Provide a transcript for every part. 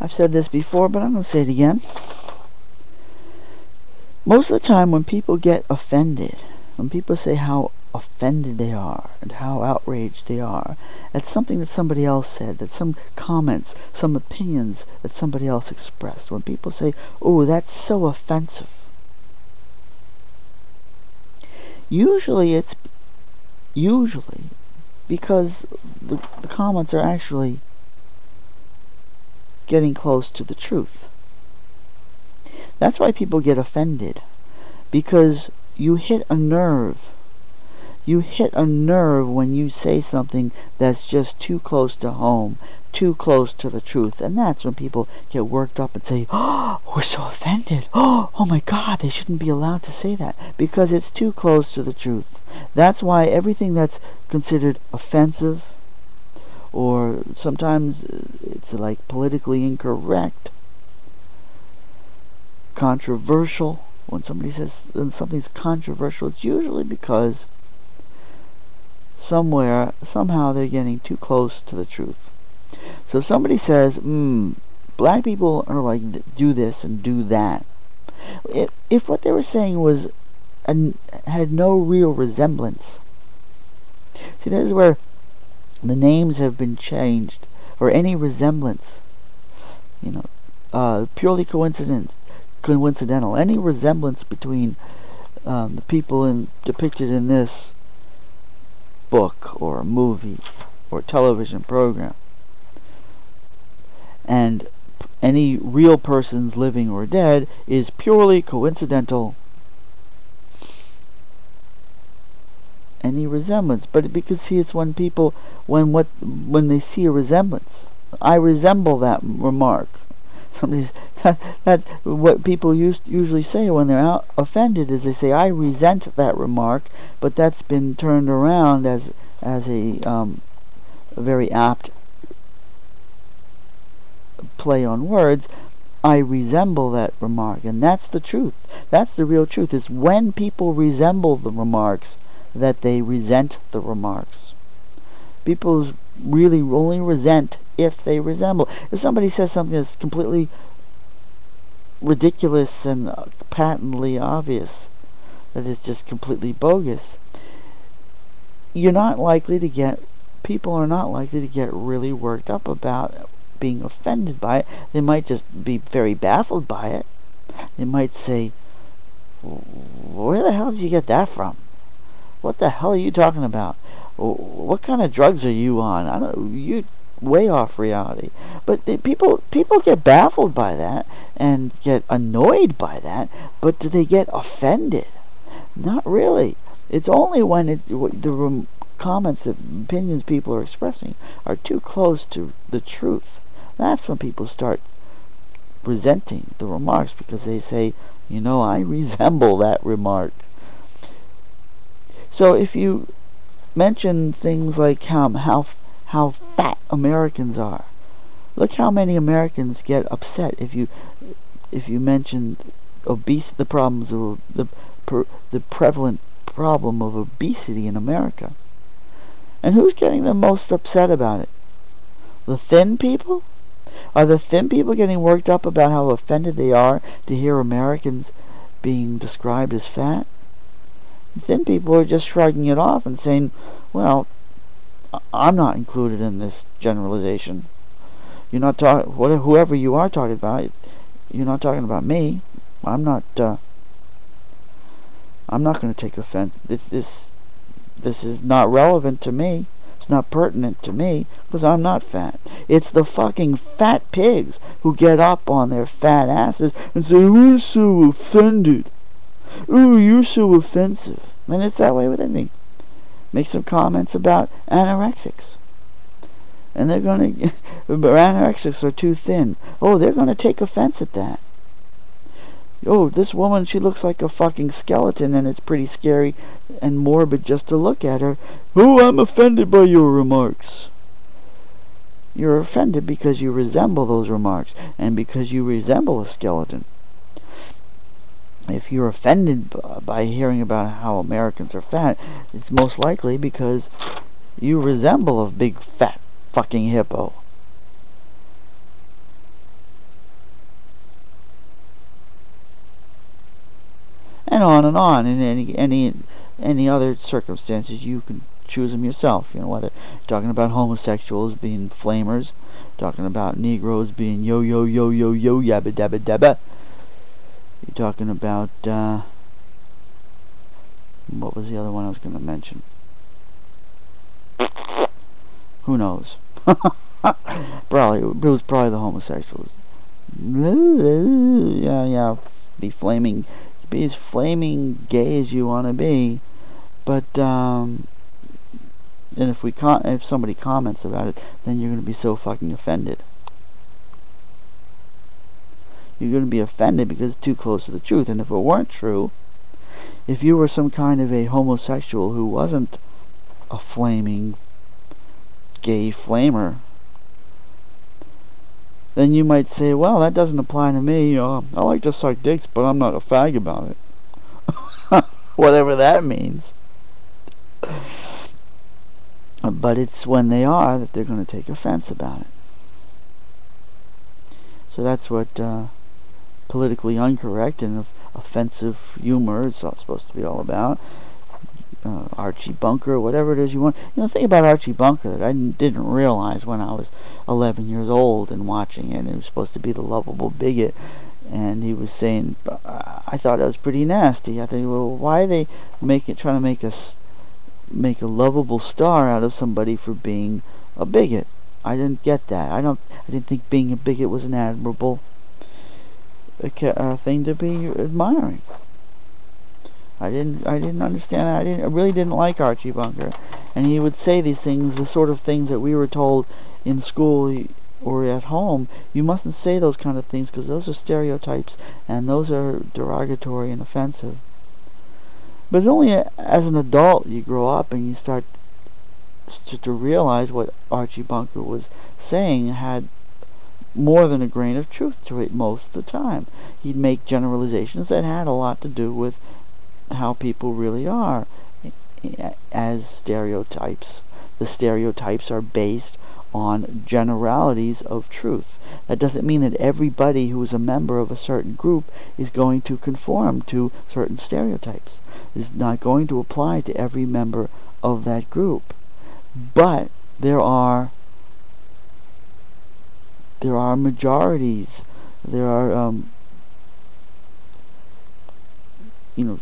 I've said this before, but I'm going to say it again. Most of the time when people get offended, when people say how offended they are and how outraged they are at something that somebody else said, that some comments, some opinions that somebody else expressed, when people say, oh, that's so offensive, usually it's because the comments are actually getting close to the truth. That's why people get offended, because you hit a nerve. You hit a nerve when you say something that's just too close to home, too close to the truth. And that's when people get worked up and say, oh, we're so offended. Oh my God, they shouldn't be allowed to say that, because it's too close to the truth. That's why everything that's considered offensive, or sometimes it's like politically incorrect, controversial, when somebody says something's controversial, it's usually because somehow they're getting too close to the truth. So if somebody says, black people are like, do this and do that, if what they were saying was had no real resemblance. See, this is where the names have been changed, or any resemblance, purely coincidental. Any resemblance between the people depicted in this book or movie or television program and any real persons living or dead is purely coincidental. Any resemblance, but because see, it's when people when they see a resemblance. I resemble that remark. That's what people usually say when they're offended, is they say, I resent that remark, but that's been turned around as a very apt play on words. I resemble that remark, and that's the truth. That's the real truth, is when people resemble the remarks that they resent the remarks. People really only resent if they resemble. If somebody says something that's completely ridiculous and patently obvious, that is just completely bogus, people are not likely to get really worked up about being offended by it. They might just be very baffled by it. They might say, where the hell did you get that from? What the hell are you talking about? What kind of drugs are you on? You way off reality. But people get baffled by that and get annoyed by that, but do they get offended? Not really. It's only when the comments, the opinions people are expressing are too close to the truth. That's when people start resenting the remarks, because they say, I resemble that remark. So if you mention things like how fat Americans are, look how many Americans get upset if you mention the problems of the prevalent problem of obesity in America. And who's getting the most upset about it? The thin people? Are the thin people getting worked up about how offended they are to hear Americans being described as fat? Thin people are just shrugging it off and saying, well, I'm not included in this generalization. You're not talking, whoever you are talking about, you're not talking about me. I'm not going to take offense. This is not relevant to me. It's not pertinent to me, because I'm not fat. It's the fucking fat pigs who get up on their fat asses and say, we're so offended. Ooh, you're so offensive. And it's that way with anything. Make some comments about anorexics, and they're going to, anorexics are too thin. Oh, they're going to take offense at that. Oh, this woman, she looks like a fucking skeleton, and it's pretty scary and morbid just to look at her. Oh, I'm offended by your remarks. You're offended because you resemble those remarks, and because you resemble a skeleton. If you're offended by hearing about how Americans are fat, it's most likely because you resemble a big fat fucking hippo. and on and on. In any other circumstances, you can choose them yourself. You know, whether you're talking about homosexuals being flamers, talking about Negroes being yo yo yo yo yo yabba dabba dabba. You're talking about what was the other one I was going to mention? Who knows? Probably it was probably the homosexuals. Yeah, be as flaming gay as you want to be, but and if somebody comments about it, then you're going to be so fucking offended. You're going to be offended because it's too close to the truth. And if it weren't true, if you were some kind of a homosexual who wasn't a flaming gay flamer, then you might say, well, that doesn't apply to me. I like to suck dicks, but I'm not a fag about it. Whatever that means. But it's when they are that they're going to take offense about it. So that's what politically incorrect and offensive humor is supposed to be all about. Archie Bunker, whatever it is you want. You know, the thing about Archie Bunker that I didn't realize when I was 11 years old and watching it, he was supposed to be the lovable bigot, and he was saying, I thought that was pretty nasty. I think, well, why are they trying to make a lovable star out of somebody for being a bigot? I didn't get that. I didn't think being a bigot was an admirable thing to be admiring. I didn't understand that. I really didn't like Archie Bunker, and he would say these things, the sort of things that we were told in school or at home. You mustn't say those kind of things because those are stereotypes and those are derogatory and offensive. But it's only as an adult you grow up and you start to realize what Archie Bunker was saying had more than a grain of truth to it most of the time. He'd make generalizations that had a lot to do with how people really are as stereotypes. The stereotypes are based on generalities of truth. That doesn't mean that everybody who is a member of a certain group is going to conform to certain stereotypes. It's not going to apply to every member of that group. But there are majorities. There are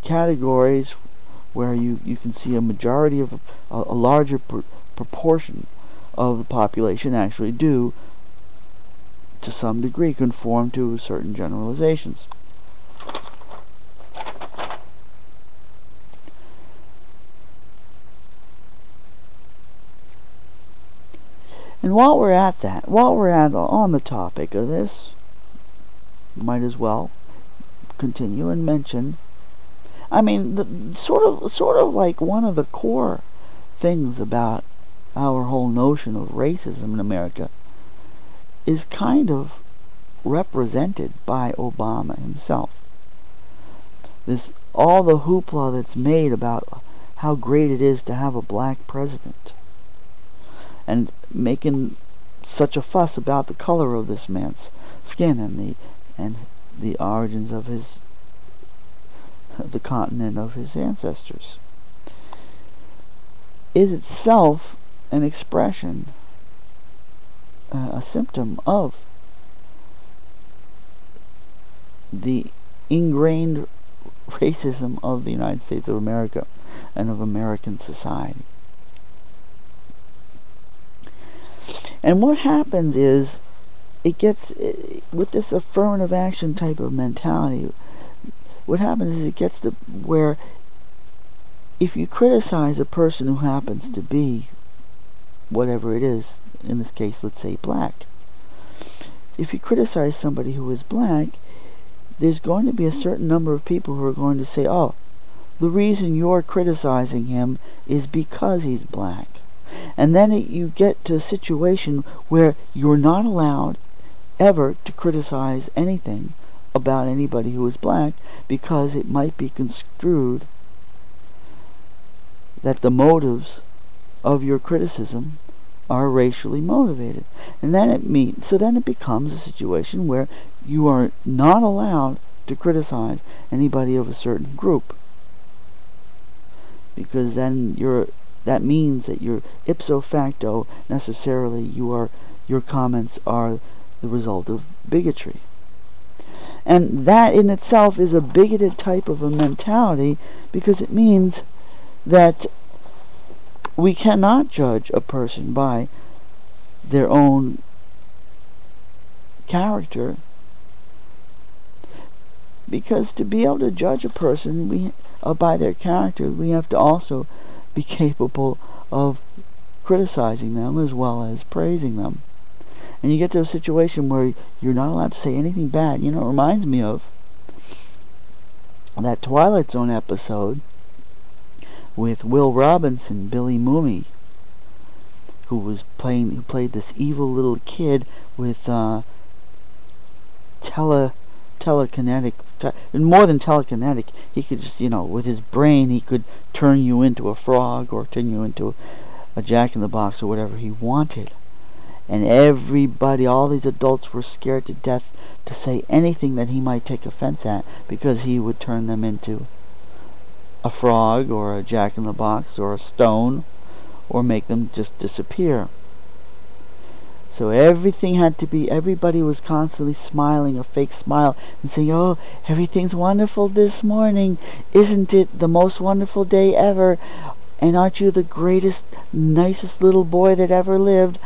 categories where you can see a majority of a larger proportion of the population actually do, to some degree, conform to certain generalizations. And while we're on the topic of this, might as well continue and mention, I mean, sort of like one of the core things about our whole notion of racism in America is kind of represented by Obama himself. All the hoopla that's made about how great it is to have a black president, and making such a fuss about the color of this man's skin and the origins of the continent of his ancestors, is itself an expression, a symptom of the ingrained racism of the United States of America and of American society. And what happens is, with this affirmative action type of mentality, what happens is it gets to where if you criticize a person who happens to be whatever it is, in this case, let's say black. If you criticize somebody who is black, there's going to be a certain number of people who are going to say, oh, the reason you're criticizing him is because he's black. And then you get to a situation where you're not allowed ever to criticize anything about anybody who is black, because it might be construed that the motives of your criticism are racially motivated. And then it becomes a situation where you are not allowed to criticize anybody of a certain group, because then that means that you're ipso facto necessarily your comments are the result of bigotry. And that in itself is a bigoted type of a mentality, because it means that we cannot judge a person by their own character, because to be able to judge a person by their character, we have to also be capable of criticizing them as well as praising them. And you get to a situation where you're not allowed to say anything bad. You know, it reminds me of that Twilight Zone episode with Will Robinson, Billy Mooney, who played this evil little kid with telekinetic, and more than telekinetic, he could just, with his brain, he could turn you into a frog or turn you into a jack-in-the-box or whatever he wanted. And everybody, all these adults, were scared to death to say anything that he might take offense at, because he would turn them into a frog or a jack-in-the-box or a stone, or make them just disappear. So everybody was constantly smiling, a fake smile, and saying, "Oh, everything's wonderful this morning. Isn't it the most wonderful day ever? And aren't you the greatest, nicest little boy that ever lived?"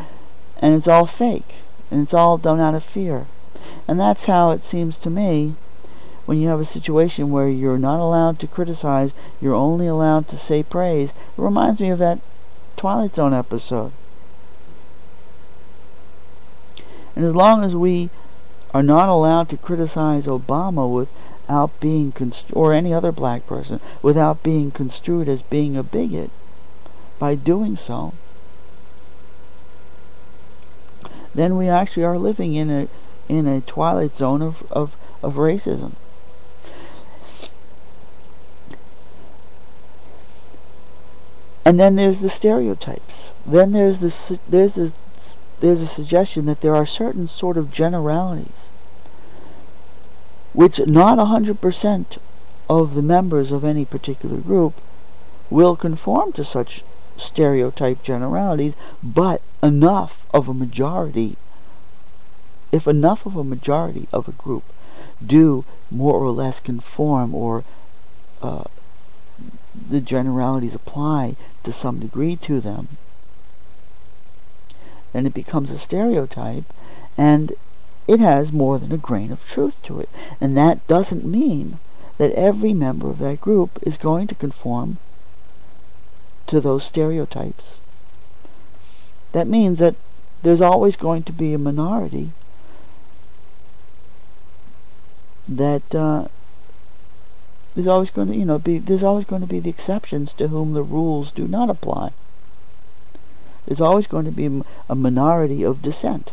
And it's all fake. And it's all done out of fear. And that's how it seems to me when you have a situation where you're not allowed to criticize, you're only allowed to say praise. It reminds me of that Twilight Zone episode. And as long as we are not allowed to criticize Obama without being or any other black person without being construed as being a bigot, by doing so, then we actually are living in a twilight zone of racism. And then there's the stereotypes. Then there's a suggestion that there are certain sort of generalities which not 100% of the members of any particular group will conform to such stereotype generalities, but if enough of a majority of a group do more or less conform, or the generalities apply to some degree to them, then it becomes a stereotype, and it has more than a grain of truth to it. And that doesn't mean that every member of that group is going to conform to those stereotypes. That means that there's always going to be a minority that there's always going to be the exceptions to whom the rules do not apply. There's always going to be a minority of dissent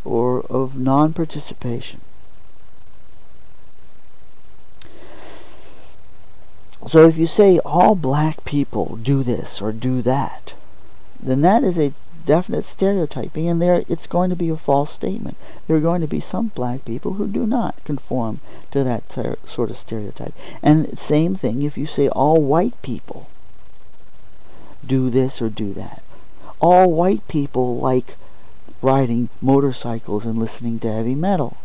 or of non-participation. So if you say all black people do this or do that, then that is a definite stereotyping, and it's going to be a false statement. There are going to be some black people who do not conform to that sort of stereotype. And same thing if you say all white people do this or do that. All white people like riding motorcycles and listening to heavy metal.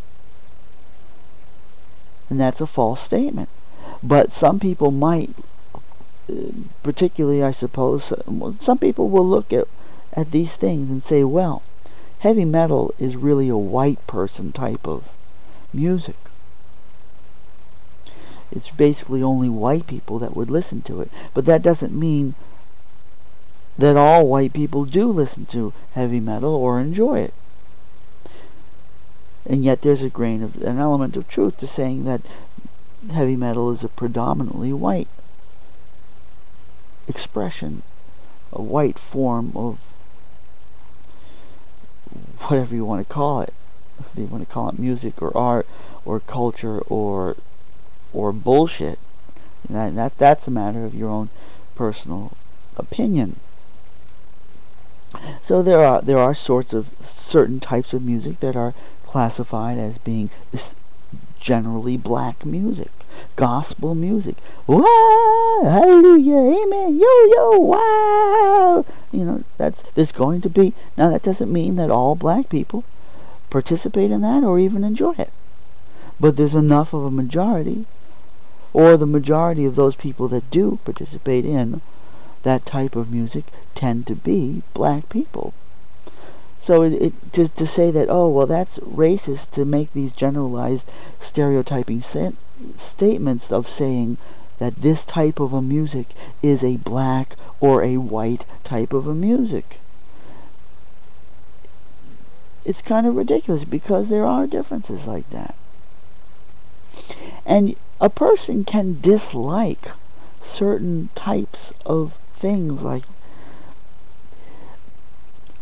And that's a false statement. But some people might, particularly I suppose, some people will look at these things and say, well, heavy metal is really a white person type of music. It's basically only white people that would listen to it. But that doesn't mean that all white people do listen to heavy metal or enjoy it. And yet there's an element of truth to saying that heavy metal is a predominantly white expression, a white form of whatever you want to call it. If you want to call it music or art or culture or bullshit, that's a matter of your own personal opinion. So there are certain types of music that are classified as being generally black music, gospel music. Wow, hallelujah, amen, yo, wow. There's going to be, now that doesn't mean that all black people participate in that or even enjoy it. But there's enough of a majority, or the majority of those people that do participate in that type of music tend to be black people. So to say that, oh, well, that's racist to make these generalized stereotyping statements of saying that this type of a music is a black or a white type of a music. It's kind of ridiculous because there are differences like that. And a person can dislike certain types of things, like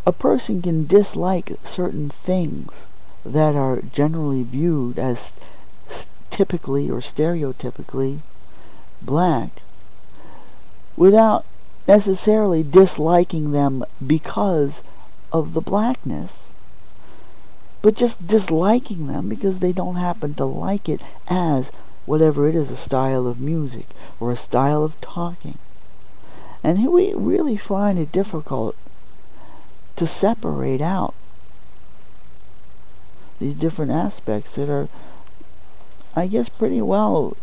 a person can dislike certain things that are generally viewed as typically or stereotypically black without necessarily disliking them because of the blackness, but just disliking them because they don't happen to like it as whatever it is, a style of music or a style of talking. And we really find it difficult to separate out these different aspects that are, I guess, pretty well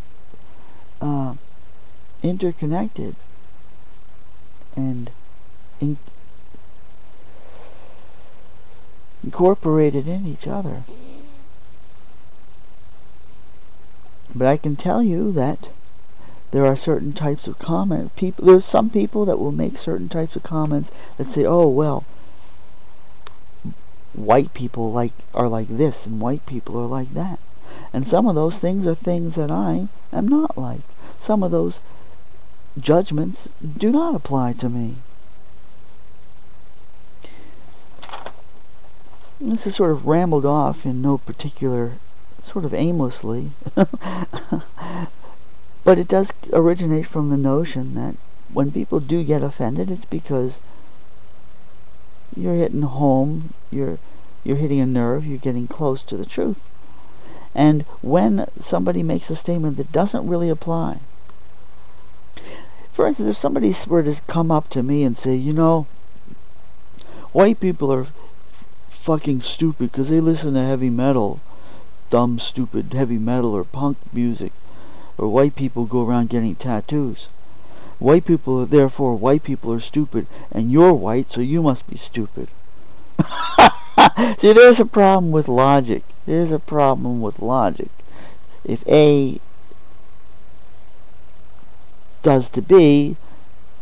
interconnected and incorporated in each other. But I can tell you that there are certain types of comments. There's some people that will make certain types of comments that say, oh, well, white people are like this and white people are like that. And some of those things are things that I am not like. Some of those judgments do not apply to me. This is sort of rambled off in no particular, sort of aimlessly. But it does originate from the notion that when people do get offended, it's because you're hitting home, you're hitting a nerve, you're getting close to the truth. And when somebody makes a statement that doesn't really apply, for instance, if somebody were to come up to me and say, white people are fucking stupid because they listen to heavy metal, dumb, stupid heavy metal or punk music, or white people go around getting tattoos. White people are stupid, and you're white, so you must be stupid. See, there's a problem with logic. There's a problem with logic. If A does to B,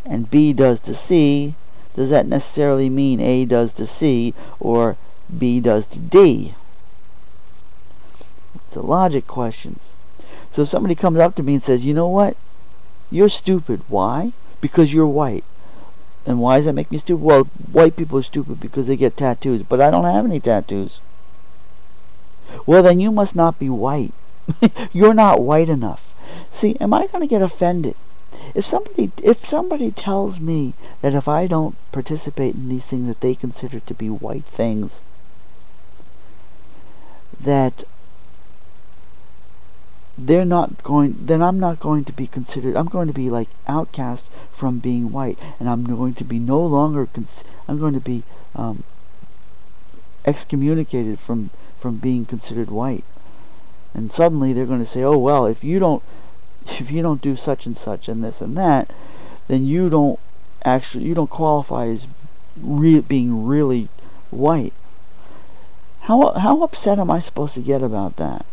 and B does to C, does that necessarily mean A does to C, or B does to D? It's a logic question. So if somebody comes up to me and says, you know what? You're stupid. Why? Because you're white. And why does that make me stupid? Well, white people are stupid because they get tattoos, but I don't have any tattoos. Well, then you must not be white. You're not white enough. See, am I going to get offended? If somebody tells me that if I don't participate in these things that they consider to be white things, that then I'm not going to be considered, I'm going to be like outcast from being white, and I'm going to be no longer, I'm going to be excommunicated from being considered white. And suddenly they're going to say, oh, well, if you don't do such and such and this and that, then you don't qualify as being really white. How upset am I supposed to get about that?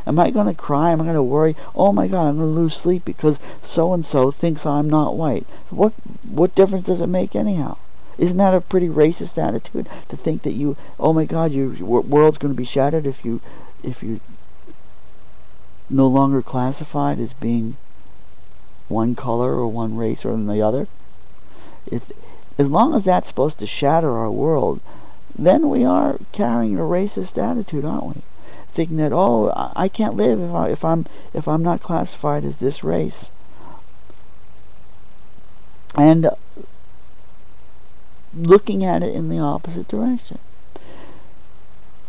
Am I going to cry? Am I going to worry? Oh my God, I'm going to lose sleep because so-and-so thinks I'm not white. What difference does it make anyhow? Isn't that a pretty racist attitude to think that oh my God, your world's going to be shattered if you no longer classified as being one color or one race or the other? As long as that's supposed to shatter our world, then we are carrying a racist attitude, aren't we? Thinking that, oh, I can't live if I'm not classified as this race. And looking at it in the opposite direction.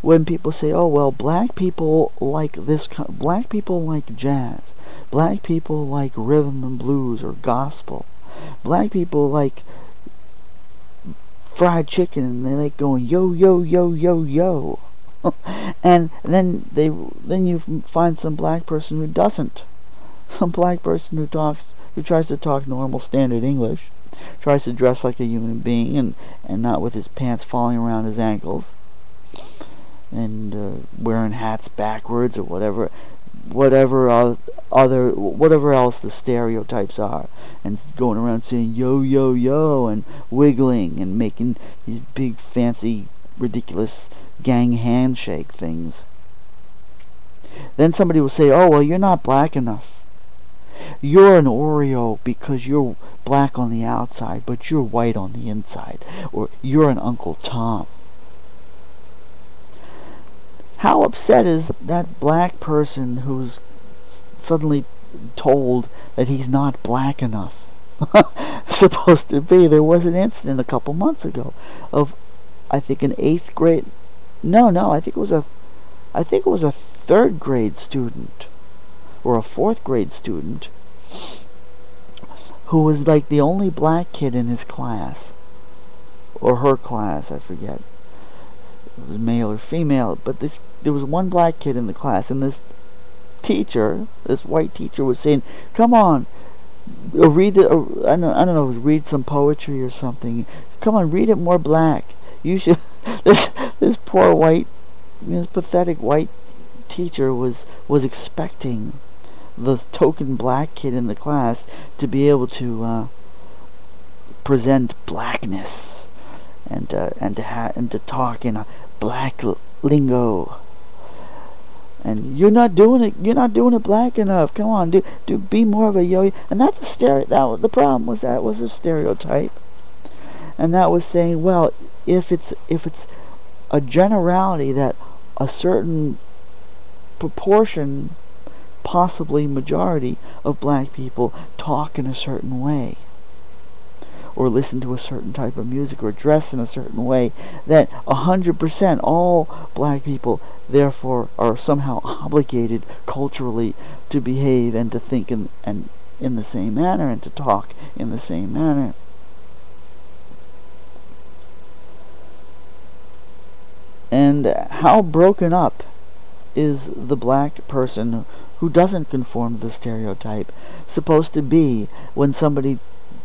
when people say, oh, well, black people like this, black people like jazz, black people like rhythm and blues or gospel, black people like fried chicken, and they like going yo yo yo yo yo. And then you find some black person who doesn't, some black person who tries to talk normal standard English, tries to dress like a human being and not with his pants falling around his ankles, and wearing hats backwards or whatever else the stereotypes are, and going around saying yo yo yo and wiggling and making these big fancy ridiculous gang handshake things. Then somebody will say, oh, well, you're not black enough. You're an Oreo because you're black on the outside, but you're white on the inside. Or you're an Uncle Tom. How upset is that black person who's suddenly told that he's not black enough? Supposed to be. There was an incident a couple months ago of, I think, an 8th grade. No, I think it was a 3rd grade student or a 4th grade student who was like the only black kid in his class or her class, I forget. It was male or female, but there was one black kid in the class, and this white teacher was saying, "Come on, read it. I don't know, read some poetry or something. Come on, read it more black. You should." This poor white, this pathetic white teacher was expecting the token black kid in the class to be able to present blackness and to talk in a black lingo. And you're not doing it black enough. Come on, be more of a yo. And that's the problem was that was a stereotype. And that was saying, well, if it's a generality that a certain proportion, possibly majority, of black people talk in a certain way, or listen to a certain type of music, or dress in a certain way, that 100% all black people therefore are somehow obligated culturally to behave and to think in the same manner and to talk in the same manner. And how broken up is the black person who doesn't conform to the stereotype supposed to be when somebody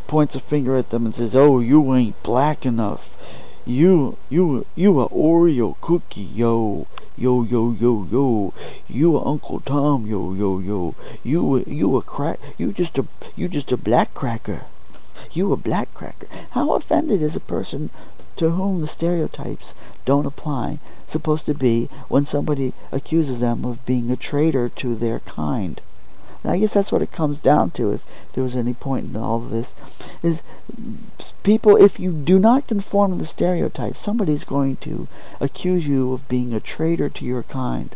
points a finger at them and says, "Oh, you ain't black enough. You a Oreo cookie, yo. Yo yo yo yo. You a Uncle Tom, yo yo yo. You just a black cracker. You a black cracker." How offended is a person to whom the stereotypes don't apply supposed to be when somebody accuses them of being a traitor to their kind? Now, I guess that's what it comes down to, if there was any point in all of this, is people, if you do not conform to the stereotype, somebody's going to accuse you of being a traitor to your kind.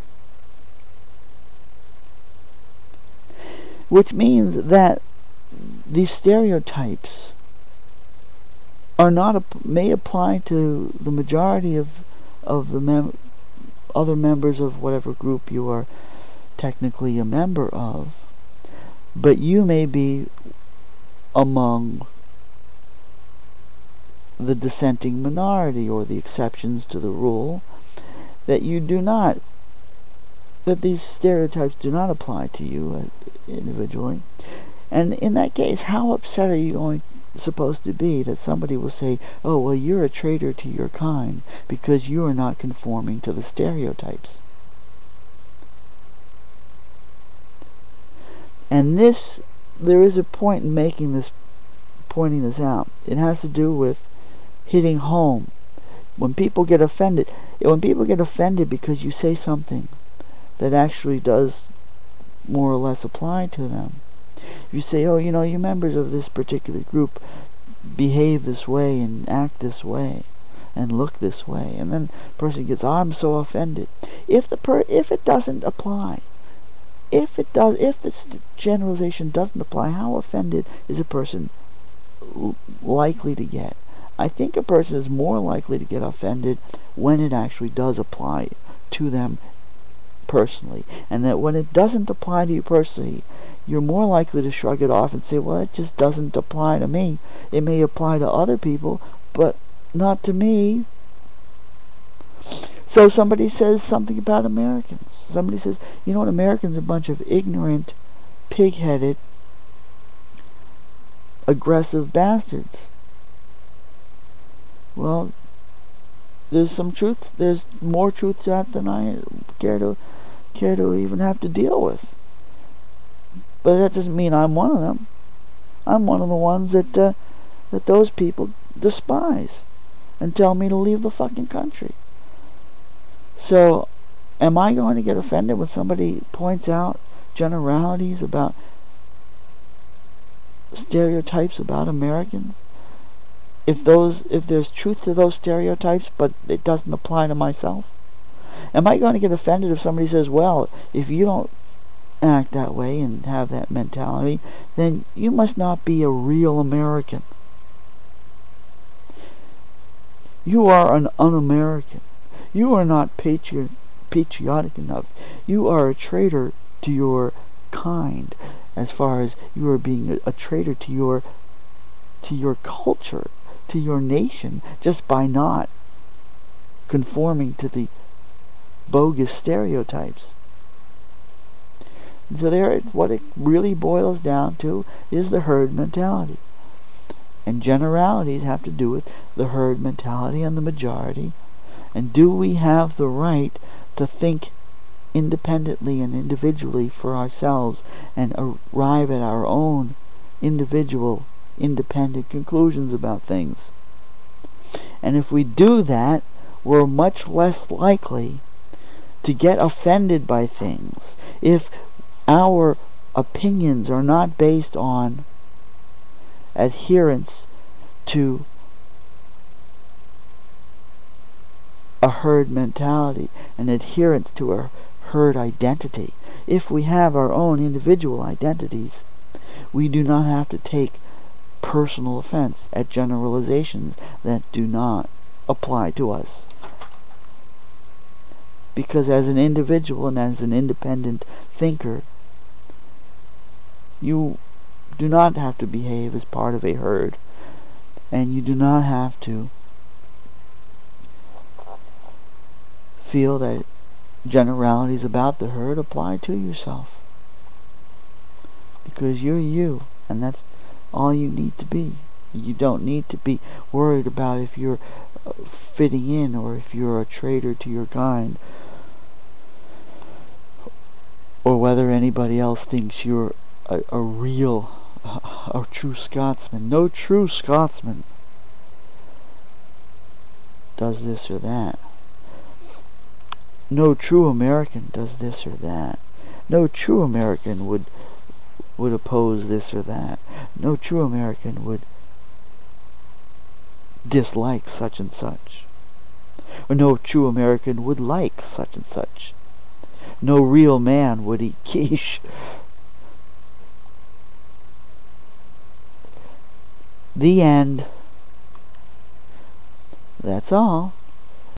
Which means that these stereotypes are may apply to the majority of the other members of whatever group you are technically a member of, but you may be among the dissenting minority or the exceptions to the rule, that these stereotypes do not apply to you individually. And in that case, how upset are you supposed to be that somebody will say, "Oh, well, you're a traitor to your kind because you are not conforming to the stereotypes"? And there is a point in pointing this out. It has to do with hitting home. When people get offended because you say something that actually does more or less apply to them. You say, "Oh, you members of this particular group behave this way and act this way and look this way," and then the person gets, "Oh, I'm so offended." If it doesn't apply, if this generalization doesn't apply, how offended is a person likely to get? I think a person is more likely to get offended when it actually does apply to them personally, and that when it doesn't apply to you personally, you're more likely to shrug it off and say, well, it just doesn't apply to me. It may apply to other people, but not to me. So somebody says something about Americans. Somebody says, you know what, Americans are a bunch of ignorant, pig-headed, aggressive bastards. Well, there's some truth. There's more truth to that than I care to even have to deal with. But that doesn't mean I'm one of them. I'm one of the ones that those people despise and tell me to leave the fucking country. So, am I going to get offended when somebody points out generalities about stereotypes about Americans? If there's truth to those stereotypes, but it doesn't apply to myself? Am I going to get offended if somebody says, well, if you don't act that way and have that mentality, then you must not be a real American. You are an un-American. You are not patriotic enough. You are a traitor to your kind, as far as you are being a traitor to your culture, to your nation, just by not conforming to the bogus stereotypes. And so what it really boils down to is the herd mentality. And generalities have to do with the herd mentality and the majority. And do we have the right to think independently and individually for ourselves and arrive at our own individual, independent conclusions about things? And if we do that, we're much less likely to get offended by things if our opinions are not based on adherence to a herd mentality and adherence to a herd identity. If we have our own individual identities, we do not have to take personal offense at generalizations that do not apply to us. Because as an individual and as an independent thinker, you do not have to behave as part of a herd, and you do not have to feel that generalities about the herd apply to yourself. Because you're you, and that's all you need to be. You don't need to be worried about if you're fitting in or if you're a traitor to your kind, or whether anybody else thinks you're a real, a true Scotsman. No true Scotsman does this or that. No true American does this or that. No true American would oppose this or that. No true American would dislike such and such. Or no true American would like such and such. No real man would eat quiche. The end. That's all.